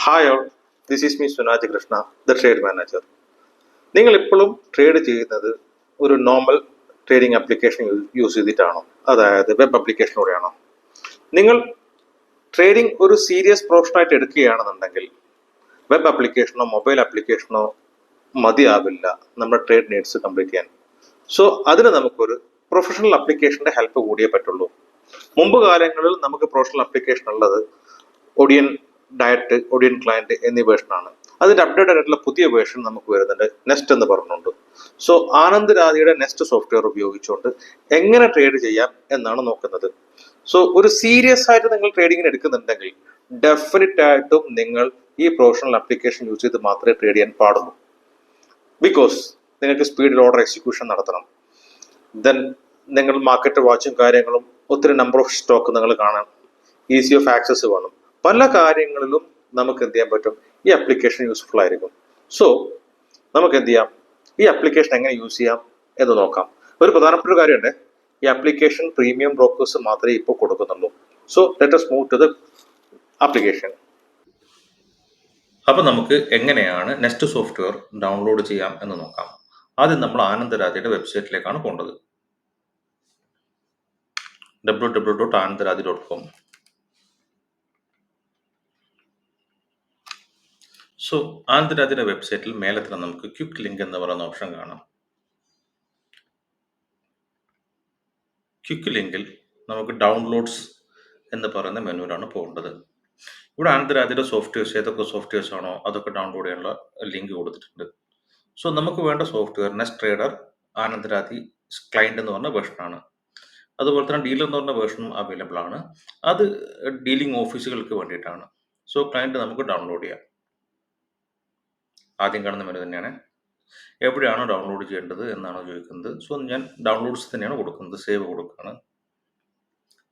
Hi all, this is me Sunaj Krishna, the trade manager. നിങ്ങൾ ഇപ്പോഴും trade ചെയ്യുന്നത് ഒരു നോർമൽ ട്രേഡിംഗ് ആപ്ലിക്കേഷൻ യൂസ് ചെയ്തിട്ടാണോ, അതായത് വെബ് ആപ്ലിക്കേഷനിലൂടെയാണോ? നിങ്ങൾ ട്രേഡിംഗ് ഒരു സീരിയസ് പ്രൊഫഷനായിട്ട് എടുക്കുകയാണെന്നുണ്ടെങ്കിൽ വെബ് ആപ്ലിക്കേഷനോ മൊബൈൽ ആപ്ലിക്കേഷനോ മതിയാവില്ല നമ്മുടെ ട്രേഡ് നീഡ്സ് കംപ്ലീറ്റ് ചെയ്യാൻ. സോ അതിന് നമുക്കൊരു പ്രൊഫഷണൽ ആപ്ലിക്കേഷന്റെ ഹെൽപ്പ് കൂടിയേ പറ്റുള്ളൂ. മുമ്പ് കാലങ്ങളിൽ നമുക്ക് പ്രൊഫഷണൽ ആപ്ലിക്കേഷൻ ഉള്ളത് ഒഡിയൻ ഡയറ്റ്, ഒഡിയൻ ക്ലയന്റ് എന്നീ വേർഷനാണ്. അതിന്റെ അപ്ഡേറ്റഡ് ആയിട്ടുള്ള പുതിയ വേർഷൻ നമുക്ക് വരുന്നുണ്ട്, നെസ്റ്റ് എന്ന് പറഞ്ഞുകൊണ്ട്. സോ ആനന്ദ് രാധിയുടെ നെസ്റ്റ് സോഫ്റ്റ്വെയർ ഉപയോഗിച്ചുകൊണ്ട് എങ്ങനെ ട്രേഡ് ചെയ്യാം എന്നാണ് നോക്കുന്നത്. സോ ഒരു സീരിയസ് ആയിട്ട് നിങ്ങൾ ട്രേഡിങ്ങിന് എടുക്കുന്നുണ്ടെങ്കിൽ ഡെഫിനറ്റ് ആയിട്ടും നിങ്ങൾ ഈ പ്രൊഫഷണൽ ആപ്ലിക്കേഷൻ യൂസ് ചെയ്ത് മാത്രമേ ട്രേഡ് ചെയ്യാൻ പാടുള്ളൂ. ബിക്കോസ് നിങ്ങൾക്ക് സ്പീഡിൽ ഓർഡർ എക്സിക്യൂഷൻ നടത്തണം. ദെൻ നിങ്ങൾ മാർക്കറ്റ് വാച്ചും കാര്യങ്ങളും, ഒത്തിരി നമ്പർ ഓഫ് സ്റ്റോക്ക് നിങ്ങൾ കാണാൻ, ഈസി ഓഫ് ആക്സസ് വേണം. പല കാര്യങ്ങളിലും നമുക്ക് എന്ത് ചെയ്യാൻ പറ്റും, ഈ ആപ്ലിക്കേഷൻ യൂസ്ഫുൾ ആയിരിക്കും. സോ നമുക്ക് എന്ത് ചെയ്യാം, ഈ ആപ്ലിക്കേഷൻ എങ്ങനെ യൂസ് ചെയ്യാം എന്ന് നോക്കാം. ഒരു പ്രധാനപ്പെട്ട ഒരു കാര്യമുണ്ട്, ഈ ആപ്ലിക്കേഷൻ പ്രീമിയം ബ്രോക്കേഴ്സ് മാത്രമേ ഇപ്പോൾ കൊടുക്കുന്നുള്ളൂ. So let us move to the application. അപ്പം നമുക്ക് എങ്ങനെയാണ് നെസ്റ്റ് സോഫ്റ്റ്വെയർ ഡൗൺലോഡ് ചെയ്യാം എന്ന് നോക്കാം. ആദ്യം നമ്മൾ ആനന്ദ് രാധിയുടെ വെബ്സൈറ്റിലേക്കാണ് പോകേണ്ടത്. www.anandrathi.com. സോ ആനന്ദ് രാധിയുടെ വെബ്സൈറ്റിൽ മേലെ തന്നെ നമുക്ക് ക്വിക്ക് ലിങ്ക് എന്ന് പറയുന്ന ഓപ്ഷൻ കാണാം. ക്വിക്ക് ലിങ്കിൽ നമുക്ക് ഡൗൺലോഡ്സ് എന്ന് പറയുന്ന മെനുവിലാണ് പോകേണ്ടത്. ഇവിടെ ആനന്ദ് രാധിയുടെ സോഫ്റ്റ്വെയർസ് ഏതൊക്കെ സോഫ്റ്റ്വെയർസ് ആണോ അതൊക്കെ ഡൗൺലോഡ് ചെയ്യാനുള്ള ലിങ്ക് കൊടുത്തിട്ടുണ്ട്. സോ നമുക്ക് വേണ്ട software nest trader Anand Radhi client എന്ന് പറഞ്ഞ വേർഷനാണ്. അതുപോലെ തന്നെ ഡീലർ എന്ന് പറഞ്ഞ വേർഷനും അവൈലബിൾ ആണ്. അത് ഡീലിംഗ് ഓഫീസുകൾക്ക് വേണ്ടിയിട്ടാണ്. സോ ക്ലയന്റ് നമുക്ക് ഡൗൺലോഡ് ചെയ്യാം. ആദ്യം കാണുന്ന മെനു തന്നെയാണ്. എവിടെയാണോ ഡൗൺലോഡ് ചെയ്യേണ്ടത് എന്നാണ് ചോദിക്കുന്നത്. സോ ഞാൻ ഡൗൺലോഡ്സ് തന്നെയാണ് കൊടുക്കുന്നത്, സേവ് കൊടുക്കുകയാണ്.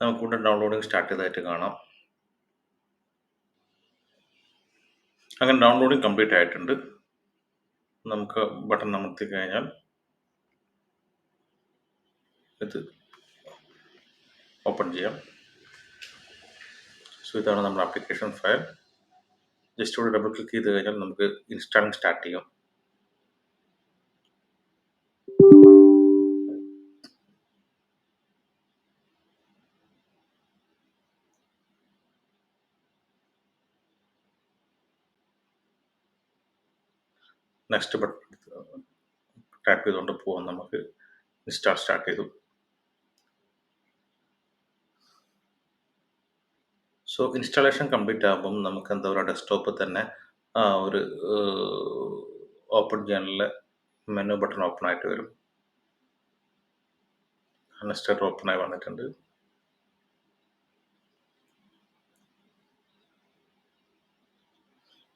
നമുക്കിവിടെ ഡൗൺലോഡിങ് സ്റ്റാർട്ട് ചെയ്തതായിട്ട് കാണാം. അങ്ങനെ ഡൗൺലോഡിങ് കംപ്ലീറ്റ് ആയിട്ടുണ്ട്. നമുക്ക് ബട്ടൺ അമർത്തി കഴിഞ്ഞാൽ ഇത് ഓപ്പൺ ചെയ്യാം. സോ ഇതാണ് നമ്മുടെ ആപ്ലിക്കേഷൻ ഫയൽ. ജസ്റ്റ് ഇവിടെ ഡബിൾ ക്ലിക്ക് ചെയ്ത് കഴിഞ്ഞാൽ നമുക്ക് ഇൻസ്റ്റാളിങ് സ്റ്റാർട്ട് ചെയ്യാം. നെക്സ്റ്റ് ബട്ടൺ ടാപ്പ് ചെയ്തുകൊണ്ട് പോകാം. നമുക്ക് ഇൻസ്റ്റാൾ സ്റ്റാർട്ട് ചെയ്തു. സോ ഇൻസ്റ്റാളേഷൻ കംപ്ലീറ്റ് ആകുമ്പം നമുക്ക് എന്താ പറയുക, ഡെസ്ക്ടോപ്പിൽ തന്നെ ഒരു ഓപ്പൺ ചെയ്യാനുള്ള മെനു ബട്ടൺ ഓപ്പൺ ആയിട്ട് വരും. നെസ്റ്റ് ഓപ്പൺ ആയി വന്നിട്ടുണ്ട്.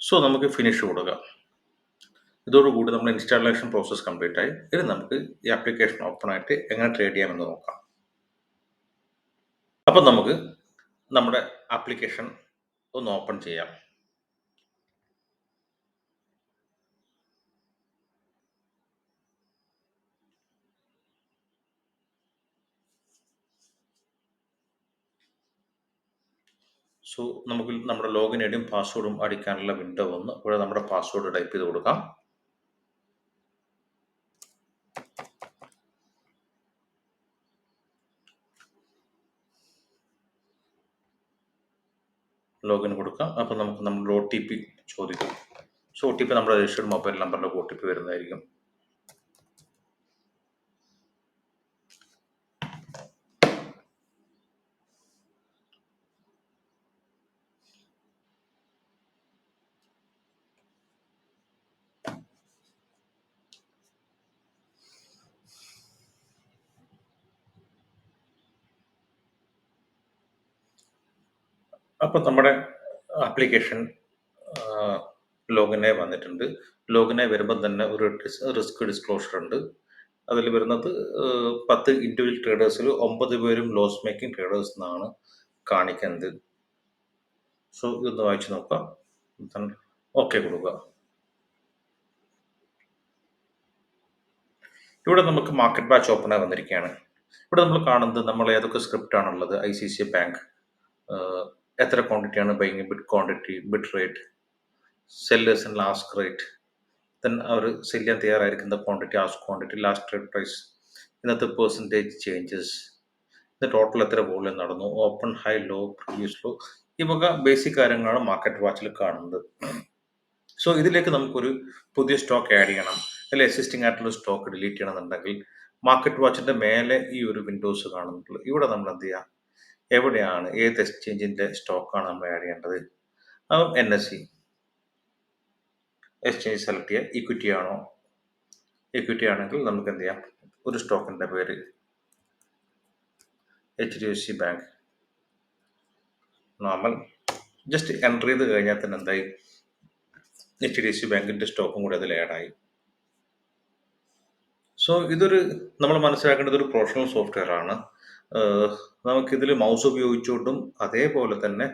സോ നമുക്ക് ഫിനിഷ് കൊടുക്കാം. ഇതോടുകൂടി നമ്മുടെ ഇൻസ്റ്റാളേഷൻ പ്രോസസ് കംപ്ലീറ്റ് ആയി. ഇനി നമുക്ക് ഈ ആപ്ലിക്കേഷൻ ഓപ്പൺ ആയിട്ട് എങ്ങനെ ട്രേഡ് ചെയ്യാമെന്ന് നോക്കാം. അപ്പം നമുക്ക് നമ്മുടെ ആപ്ലിക്കേഷൻ ഒന്ന് ഓപ്പൺ ചെയ്യാം. സോ നമുക്ക് നമ്മുടെ ലോഗിൻ ഐഡിയും പാസ്വേഡും അടിക്കാനുള്ള വിൻഡോ വന്ന് ഇവിടെ നമ്മുടെ പാസ്വേഡ് ടൈപ്പ് ചെയ്ത് കൊടുക്കാം. ലോഗിൻ കൊടുക്കാം. അപ്പോൾ നമുക്ക് നമ്മുടെ OTP ചോദിക്കും. സോ OTP നമ്മുടെ രജിസ്റ്റേർഡ് മൊബൈൽ നമ്പറിലേക്ക് OTP വരുന്നതായിരിക്കും. അപ്പോൾ നമ്മുടെ ആപ്ലിക്കേഷൻ ലോഗിനായി വന്നിട്ടുണ്ട്. ലോഗിനായി വരുമ്പോൾ തന്നെ ഒരു റിസ്ക് ഡിസ്ക്ലോഷർ ഉണ്ട്. അതിൽ വരുന്നത് 10 ഇൻഡിവിജ്വൽ ട്രേഡേഴ്സിൽ 9 പേരും ലോസ് മേക്കിംഗ് ട്രേഡേഴ്സ് എന്നാണ് കാണിക്കുന്നത്. സോ ഇതൊന്ന് വായിച്ചു നോക്കാം. ഓക്കെ കൊടുക്കുക. ഇവിടെ നമുക്ക് മാർക്കറ്റ് ബാച്ച് ഓപ്പണായി വന്നിരിക്കുകയാണ്. ഇവിടെ നമ്മൾ കാണുന്നത് നമ്മൾ ഏതൊക്കെ സ്ക്രിപ്റ്റ് ആണുള്ളത്. ICICI ബാങ്ക്, എത്ര ക്വാണ്ടിറ്റിയാണ് buying, bid quantity, bid rate, sellers and last rate, then അവർ സെല് ചെയ്യാൻ തയ്യാറായിരിക്കുന്ന quantity, ask quantity, last trade price, ഇന്നത്തെ പെർസെൻറ്റേജ് ചേഞ്ചസ്, ഇത് ടോട്ടൽ എത്ര വോളിയം നടന്നു, open, high, low, previous low, ഈ വക ബേസിക് കാര്യങ്ങളാണ് മാർക്കറ്റ് വാച്ചിൽ കാണുന്നത്. സോ ഇതിലേക്ക് നമുക്കൊരു പുതിയ സ്റ്റോക്ക് ആഡ് ചെയ്യണം, അല്ലെങ്കിൽ എക്സിസ്റ്റിംഗ് ആയിട്ടുള്ള സ്റ്റോക്ക് ഡിലീറ്റ് ചെയ്യണമെന്നുണ്ടെങ്കിൽ മാർക്കറ്റ് വാച്ചിന്റെ മേലെ ഈ ഒരു വിൻഡോസ് കാണുന്നുള്ളൂ. ഇവിടെ നമ്മൾ എന്ത് ചെയ്യുക, എവിടെയാണ്, ഏത് എക്സ്ചേഞ്ചിന്റെ സ്റ്റോക്കാണ് നമ്മൾ ആഡ് ചെയ്യേണ്ടത്. അപ്പം NSE എക്സ്ചേഞ്ച് സെലക്ട് ചെയ്യുക. ഇക്വിറ്റി ആണോ, ഇക്വിറ്റി ആണെങ്കിൽ നമുക്ക് എന്ത് ചെയ്യാം, ഒരു സ്റ്റോക്കിന്റെ പേര് HDFC bank normal, just enter ചെയ്ത് കഴിഞ്ഞാൽ തന്നെ എന്തായി, HDFC ബാങ്കിന്റെ സ്റ്റോക്കും കൂടി അതിൽ ആഡായി. സോ ഇതൊരു, നമ്മൾ മനസ്സിലാക്കേണ്ടത് ഒരു പ്രൊഫഷണൽ സോഫ്റ്റ്വെയർ ആണ്. നമുക്കിതിൽ മൗസ് ഉപയോഗിച്ചുകൊണ്ടും അതേപോലെ തന്നെ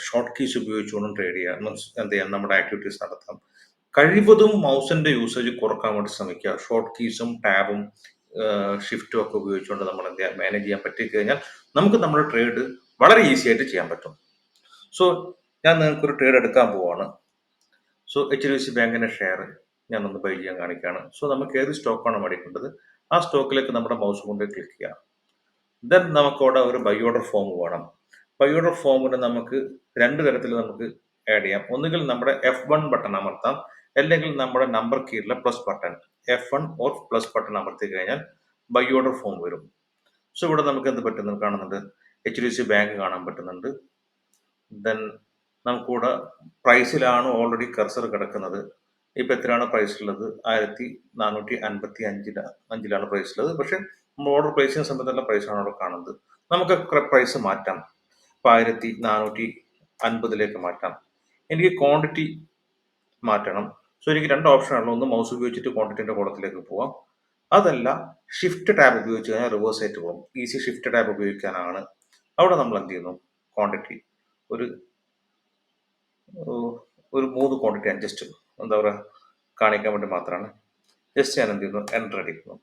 ഷോർട്ട് കീസ് ഉപയോഗിച്ചുകൊണ്ടും ട്രേഡ് ചെയ്യാം, മീൻസ് എന്ത് ചെയ്യാം, നമ്മുടെ ആക്ടിവിറ്റീസ് നടത്താം. കഴിവതും മൗസിന്റെ യൂസേജ് കുറക്കാൻ വേണ്ടി ശ്രമിക്കുക. ഷോർട്ട് കീസും ടാബും ഷിഫ്റ്റും ഒക്കെ ഉപയോഗിച്ചുകൊണ്ട് നമ്മൾ എന്ത് ചെയ്യാം, മാനേജ് ചെയ്യാൻ പറ്റിക്കഴിഞ്ഞാൽ നമുക്ക് നമ്മുടെ ട്രേഡ് വളരെ ഈസി ആയിട്ട് ചെയ്യാൻ പറ്റും. സോ ഞാൻ നിങ്ങൾക്കൊരു ട്രേഡ് എടുക്കാൻ പോവാണ്. സോ HDFC ബാങ്കിന്റെ ഷെയർ ഞാനൊന്ന് ബൈ ചെയ്യാൻ കാണിക്കുകയാണ്. സോ നമുക്ക് ഏത് സ്റ്റോക്കാണ് മേടിക്കേണ്ടത് ആ സ്റ്റോക്കിലേക്ക് നമ്മുടെ മൗസ് കൊണ്ട് ക്ലിക്ക് ചെയ്യാം. ദെൻ നമുക്കവിടെ ഒരു ബൈ ഓർഡർ ഫോം വേണം. ബൈ ഓർഡർ ഫോമിന് നമുക്ക് രണ്ട് തരത്തിൽ നമുക്ക് ആഡ് ചെയ്യാം. ഒന്നുകിൽ നമ്മുടെ F1 ബട്ടൺ അമർത്താം, അല്ലെങ്കിൽ നമ്മുടെ നമ്പർ കീഴിലെ plus button F1 or plus button അമർത്തി കഴിഞ്ഞാൽ ബൈ ഓർഡർ ഫോം വരും. സോ ഇവിടെ നമുക്ക് എന്ത് പറ്റുന്നത് കാണുന്നുണ്ട്, HDFC ബാങ്ക് കാണാൻ പറ്റുന്നുണ്ട്. ദെൻ നമുക്കിവിടെ പ്രൈസിലാണ് ഓൾറെഡി കർസർ കിടക്കുന്നത്. ഇപ്പം എത്രയാണ് പ്രൈസ് ഉള്ളത്, 1455 പ്രൈസ് ഉള്ളത്. പക്ഷെ നമ്മൾ ഓർഡർ പ്ലേസ് ചെയ്യുന്ന സമയത്തുള്ള പ്രൈസാണ് അവിടെ കാണുന്നത്. നമുക്ക് പ്രൈസ് മാറ്റാം, ഇപ്പം 1450 മാറ്റാം. എനിക്ക് ക്വാണ്ടിറ്റി മാറ്റണം. സോ എനിക്ക് രണ്ട് ഓപ്ഷനാണ്, ഒന്ന് മൗസ് ഉപയോഗിച്ചിട്ട് ക്വാണ്ടിറ്റിന്റെ കോളത്തിലേക്ക് പോവാം, അതല്ല ഷിഫ്റ്റ് ടാബ് ഉപയോഗിച്ച് കഴിഞ്ഞാൽ റിവേഴ്സ് ആയിട്ട് പോകും. ഈസി ഷിഫ്റ്റ് ടാബ് ഉപയോഗിക്കാനാണ്. അവിടെ നമ്മൾ എന്ത് ചെയ്യുന്നു, ക്വാണ്ടിറ്റി ഒരു 3 ക്വാണ്ടിറ്റി അഡ്ജസ്റ്റ് എന്താ പറയുക കാണിക്കാൻ വേണ്ടി മാത്രമാണ്. ജസ്റ്റ് ഞാൻ എന്ത് ചെയ്യുന്നു, എൻ്റർ അടിക്കുന്നു.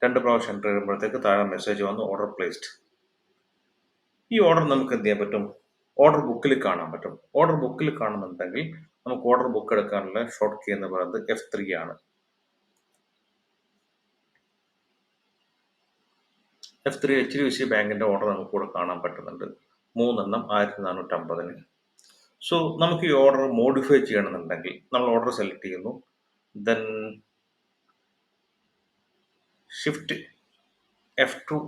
2 പ്രാവശ്യം എൻ്റർ ചെയ്യുമ്പോഴത്തേക്ക് താഴെ മെസ്സേജ് വന്നു, ഓർഡർ പ്ലേസ്ഡ്. ഈ ഓർഡർ നമുക്ക് എന്ത് ചെയ്യാൻ പറ്റും, ഓർഡർ ബുക്കിൽ കാണാൻ പറ്റും. ഓർഡർ ബുക്കിൽ കാണുന്നുണ്ടെങ്കിൽ നമുക്ക് ഓർഡർ ബുക്ക് എടുക്കാനുള്ള ഷോർട്ട് കീ എന്ന് പറയുന്നത് F3 ആണ്. F3 HDFC ബാങ്കിന്റെ ഓർഡർ നമുക്ക് ഇവിടെ കാണാൻ പറ്റുന്നുണ്ട്, 3 എണ്ണം 1450. സോ നമുക്ക് ഈ ഓർഡർ മോഡിഫൈ ചെയ്യണമെന്നുണ്ടെങ്കിൽ നമ്മൾ ഓർഡർ സെലക്ട് ചെയ്യുന്നു, ദെൻ ഷിഫ്റ്റ് F2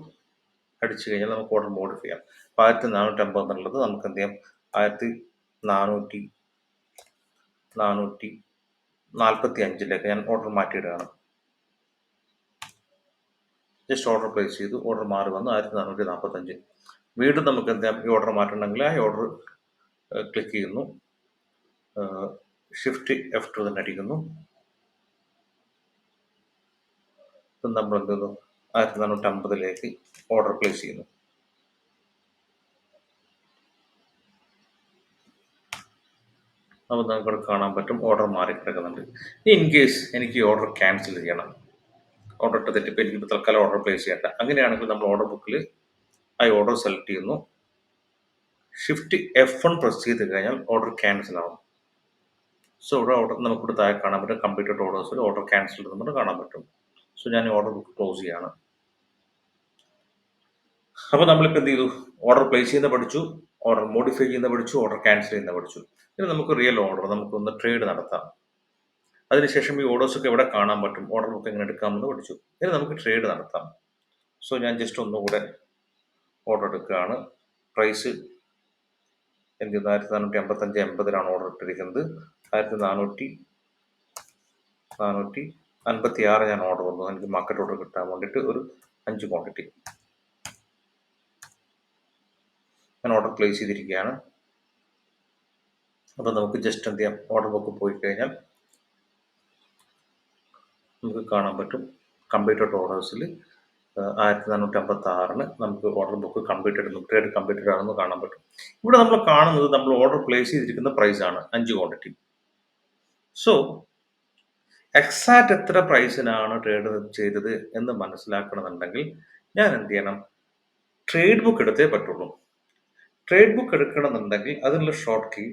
അടിച്ചു കഴിഞ്ഞാൽ നമുക്ക് ഓർഡർ മോഡിഫൈ ചെയ്യാം. 1450 എന്നുള്ളത് നമുക്ക് എന്ത് ചെയ്യാം, 1445 ഞാൻ ഓർഡർ മാറ്റിയിടുകയാണ്. ജസ്റ്റ് ഓർഡർ പ്ലേസ് ചെയ്തു, ഓർഡർ മാറി വന്നു 1445. വീണ്ടും നമുക്ക് എന്ത് ചെയ്യാം, ഈ ഓർഡർ മാറ്റണമെങ്കിൽ ആ ഓർഡർ ക്ലിക്ക് ചെയ്യുന്നു, ഷിഫ്റ്റ് F2 തന്നെ അടിക്കുന്നു. നമ്മൾ എന്ത് ചെയ്യുന്നു, 1450 ഓർഡർ പ്ലേസ് ചെയ്യുന്നു. അപ്പോൾ നമുക്കിവിടെ കാണാൻ പറ്റും ഓർഡർ മാറി കിടക്കുന്നുണ്ട്. ഇൻ കേസ് എനിക്ക് ഈ ഓർഡർ ക്യാൻസൽ ചെയ്യണം, ഓർഡർ ഇട്ട് തെറ്റിപ്പോൾ എനിക്ക് തൽക്കാലം ഓർഡർ പ്ലേസ് ചെയ്യേണ്ട, അങ്ങനെയാണെങ്കിൽ നമ്മൾ ഓർഡർ ബുക്കിൽ ആ ഓർഡർ സെലക്ട് ചെയ്യുന്നു, ഷിഫ്റ്റ് F1 പ്രസ് ചെയ്ത് കഴിഞ്ഞാൽ ഓർഡർ ക്യാൻസൽ ആവും. സോ ഇവിടെ ഓർഡർ നമുക്കിവിടെ താഴെ കാണാൻ പറ്റും, കംപ്ലീറ്റഡ് ഓർഡേഴ്സിൽ ഓർഡർ ക്യാൻസൽ എന്ന് കാണാൻ പറ്റും. സോ ഞാൻ ഈ ഓർഡർ ബുക്ക് ക്ലോസ് ചെയ്യാണ്. അപ്പോൾ നമ്മളിപ്പോൾ എന്ത് ചെയ്തു, ഓർഡർ പ്ലേസ് ചെയ്യുന്ന പഠിച്ചു, ഓർഡർ മോഡിഫൈ ചെയ്യുന്ന പഠിച്ചു, ഓർഡർ ക്യാൻസൽ ചെയ്യുന്ന പഠിച്ചു. ഇനി നമുക്ക് റിയൽ ഓർഡർ നമുക്കൊന്ന് ട്രേഡ് നടത്താം. അതിനുശേഷം ഈ ഓർഡേഴ്സൊക്കെ എവിടെ കാണാൻ പറ്റും, ഓർഡർ ബുക്ക് എങ്ങനെ എടുക്കാമെന്ന് പഠിച്ചു. ഇനി നമുക്ക് ട്രേഡ് നടത്താം. സോ ഞാൻ ജസ്റ്റ് ഒന്നുകൂടെ ഓർഡർ എടുക്കുകയാണ്. പ്രൈസ് എന്ത് ചെയ്യുന്നു, 1455.80 ഓർഡർ ഇട്ടിരിക്കുന്നത്. 1456 ഞാൻ ഓർഡർ വന്നു, എനിക്ക് മാർക്കറ്റ് ഓർഡർ കിട്ടാൻ വേണ്ടിയിട്ട് ഒരു 5 ക്വാണ്ടിറ്റി ഞാൻ ഓർഡർ പ്ലേസ് ചെയ്തിരിക്കുകയാണ്. അപ്പോൾ നമുക്ക് ജസ്റ്റ് എന്ത് ചെയ്യാം, ഓർഡർ ബുക്ക് പോയി കഴിഞ്ഞാൽ നമുക്ക് കാണാൻ പറ്റും കംപ്ലീറ്റഡ് ഓർഡേഴ്സിൽ 1456 നമുക്ക് order book completed trade completed ആണെന്ന് കാണാൻ പറ്റും. ഇവിടെ നമ്മൾ കാണുന്നത് നമ്മൾ ഓർഡർ പ്ലേസ് ചെയ്തിരിക്കുന്ന പ്രൈസാണ്, 5 ക്വാണ്ടിറ്റി. സോ എക്സാക്റ്റ് എത്ര പ്രൈസിനാണ് ട്രേഡ് ചെയ്തത് എന്ന് മനസ്സിലാക്കണമെന്നുണ്ടെങ്കിൽ ഞാൻ എന്ത് ചെയ്യണം, ട്രേഡ് ബുക്ക് എടുത്തേ പറ്റുള്ളൂ. ട്രേഡ് ബുക്ക് എടുക്കണമെന്നുണ്ടെങ്കിൽ അതിനുള്ള ഷോർട്ട് കീ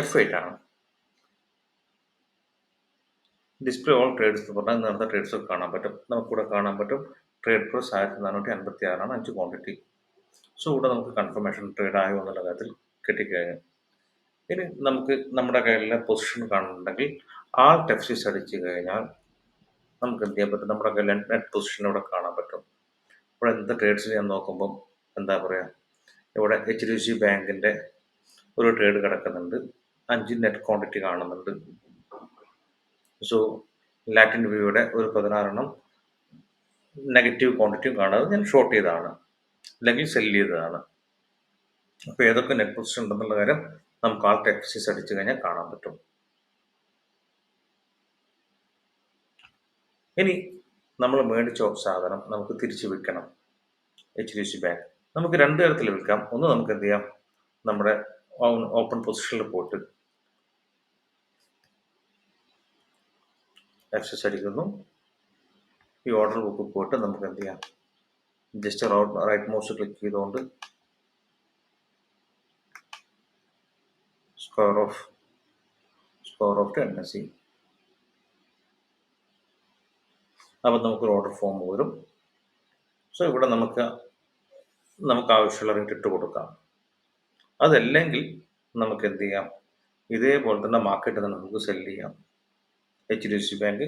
F8 ആണ്. ഡിസ്പ്ലേ ഓൾ ട്രേഡ്സ് എന്ന് പറഞ്ഞാൽ നടന്ന ട്രേഡ്സ് ഒക്കെ കാണാൻ പറ്റും. നമുക്കിവിടെ കാണാൻ പറ്റും ട്രേഡ് പ്ലസ് 1456 5 ക്വാണ്ടിറ്റി. സോ ഇവിടെ നമുക്ക് കൺഫർമേഷൻ ട്രേഡ് ആയോ എന്നുള്ള കാര്യത്തിൽ കിട്ടിക്കഴിഞ്ഞു. ഇനി നമുക്ക് നമ്മുടെ കയ്യിലെ പൊസിഷൻ കാണുന്നുണ്ടെങ്കിൽ Alt+F6 അടിച്ചു കഴിഞ്ഞാൽ നമുക്ക് എന്ത് ചെയ്യാൻ പറ്റും, നമ്മുടെ കയ്യിൽ നെറ്റ് പൊസിഷൻ ഇവിടെ കാണാൻ പറ്റും. ഇവിടെ എന്ത് ട്രേഡ്സ് ഞാൻ നോക്കുമ്പം എന്താ പറയുക, ഇവിടെ HDFC ബാങ്കിൻ്റെ ഒരു ട്രേഡ് കിടക്കുന്നുണ്ട്, 5 നെറ്റ് ക്വാണ്ടിറ്റി കാണുന്നുണ്ട്. സോ ലാറ്റിൻ വ്യൂയുടെ ഒരു 16 നെഗറ്റീവ് ക്വാണ്ടിറ്റിയും കാണാതെ ഞാൻ ഷോർട്ട് ചെയ്തതാണ് അല്ലെങ്കിൽ സെല് ചെയ്തതാണ്. അപ്പോൾ ഏതൊക്കെ നെറ്റ് പൊസിഷൻ ഉണ്ടെന്നുള്ള കാര്യം നമുക്ക് Alt+F6 അടിച്ചു കഴിഞ്ഞാൽ കാണാൻ പറ്റും. ഇനി നമ്മൾ മേടിച്ച സാധനം നമുക്ക് തിരിച്ച് വിൽക്കണം. HDFC ബാങ്ക് നമുക്ക് 2 തരത്തിൽ വിൽക്കാം. ഒന്ന് നമുക്ക് എന്ത് ചെയ്യാം, നമ്മുടെ ഓപ്പൺ പൊസിഷനിൽ പോയിട്ട് F6 അടിക്കുന്നു. ഈ ഓർഡർ ബുക്ക് പോയിട്ട് നമുക്ക് എന്ത് ചെയ്യാം, ജസ്റ്റ് റൈറ്റ് മൗസ് ക്ലിക്ക് ചെയ്തുകൊണ്ട് സ്ക്വയർ ഓഫ് NSE. അപ്പം നമുക്കൊരു ഓർഡർ ഫോം വരും. സോ ഇവിടെ നമുക്ക് ആവശ്യമുള്ള റേറ്റ് ഇട്ട് കൊടുക്കാം. അതല്ലെങ്കിൽ നമുക്ക് എന്ത് ചെയ്യാം, ഇതേപോലെ തന്നെ മാർക്കറ്റിൽ നിന്ന് നമുക്ക് സെല് ചെയ്യാം. HDFC ബാങ്ക്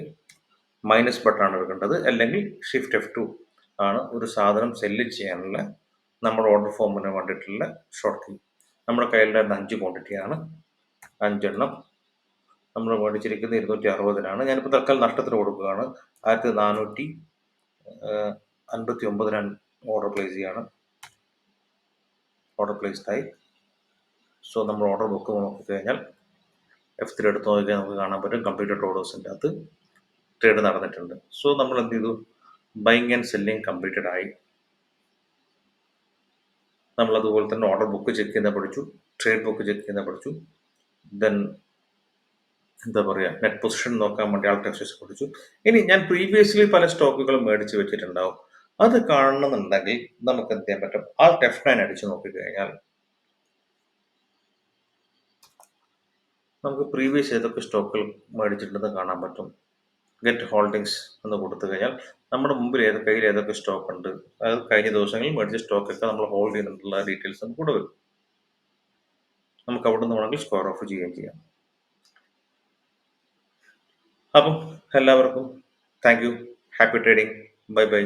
മൈനസ് ബട്ടണാണ് എടുക്കേണ്ടത്, അല്ലെങ്കിൽ ഷിഫ്റ്റ് F2 ആണ് ഒരു സാധനം സെല്ല് ചെയ്യാനുള്ള നമ്മുടെ ഓർഡർ ഫോമിന് വേണ്ടിയിട്ടുള്ള ഷോർട്ട് കീ. നമ്മുടെ കയ്യിലുള്ള 5 ക്വാണ്ടിറ്റിയാണ്, 5 എണ്ണം നമ്മൾ മേടിച്ചിരിക്കുന്നത് 260-നാണ്. ഞാനിപ്പോൾ തൽക്കാലം നഷ്ടത്തിന് കൊടുക്കുകയാണ്. 1459 ഓർഡർ പ്ലേസ് ചെയ്യാണ്. ഓർഡർ പ്ലേസ്ഡ് ആയി. സോ നമ്മൾ ഓർഡർ ബുക്ക് നോക്കിക്കഴിഞ്ഞാൽ F3 എടുത്ത് നോക്കിയാൽ നമുക്ക് കാണാൻ പറ്റും കംപ്ലീറ്റഡ് ഓർഡേഴ്സിൻ്റെ അകത്ത് ട്രേഡ് നടന്നിട്ടുണ്ട്. സോ നമ്മൾ എന്ത് ചെയ്തു, ബൈങ് ആൻഡ് സെല്ലിങ് കംപ്ലീറ്റഡ് ആയി. നമ്മൾ അതുപോലെ തന്നെ ഓർഡർ ബുക്ക് ചെക്ക് ചെയ്യുന്ന പഠിച്ചു, ട്രേഡ് ബുക്ക് ചെക്ക് ചെയ്യുന്ന പഠിച്ചു. ദെൻ എന്താ പറയുക, നെറ്റ് പൊസിഷൻ നോക്കാൻ വേണ്ടി Alt+F6 പഠിച്ചു. ഇനി ഞാൻ പ്രീവിയസ്ലി പല സ്റ്റോക്കുകളും മേടിച്ച് വെച്ചിട്ടുണ്ടാവും. അത് കാണണമെന്നുണ്ടെങ്കിൽ നമുക്ക് എന്ത് ചെയ്യാൻ പറ്റും, Alt+F9 അടിച്ച് നോക്കിക്കഴിഞ്ഞാൽ നമുക്ക് പ്രീവിയസ് ഏതൊക്കെ സ്റ്റോക്കുകൾ മേടിച്ചിട്ടുണ്ടെന്ന് കാണാൻ പറ്റും. ഗെറ്റ് ഹോൾഡിങ്സ് എന്ന് കൊടുത്തു കഴിഞ്ഞാൽ നമ്മുടെ മുമ്പിൽ കയ്യിൽ ഏതൊക്കെ സ്റ്റോക്ക് ഉണ്ട്, അതായത് കഴിഞ്ഞ ദിവസങ്ങളിൽ മേടിച്ച സ്റ്റോക്കൊക്കെ നമ്മൾ ഹോൾഡ് ചെയ്യുന്നുള്ള ഡീറ്റെയിൽസ് നമുക്ക് കൂടെ വരും. നമുക്ക് അവിടെ നിന്ന് വേണമെങ്കിൽ സ്ക്വയർ ഓഫ് ചെയ്യുകയും ചെയ്യാം. അപ്പം എല്ലാവർക്കും thank you. Happy trading. Bye bye.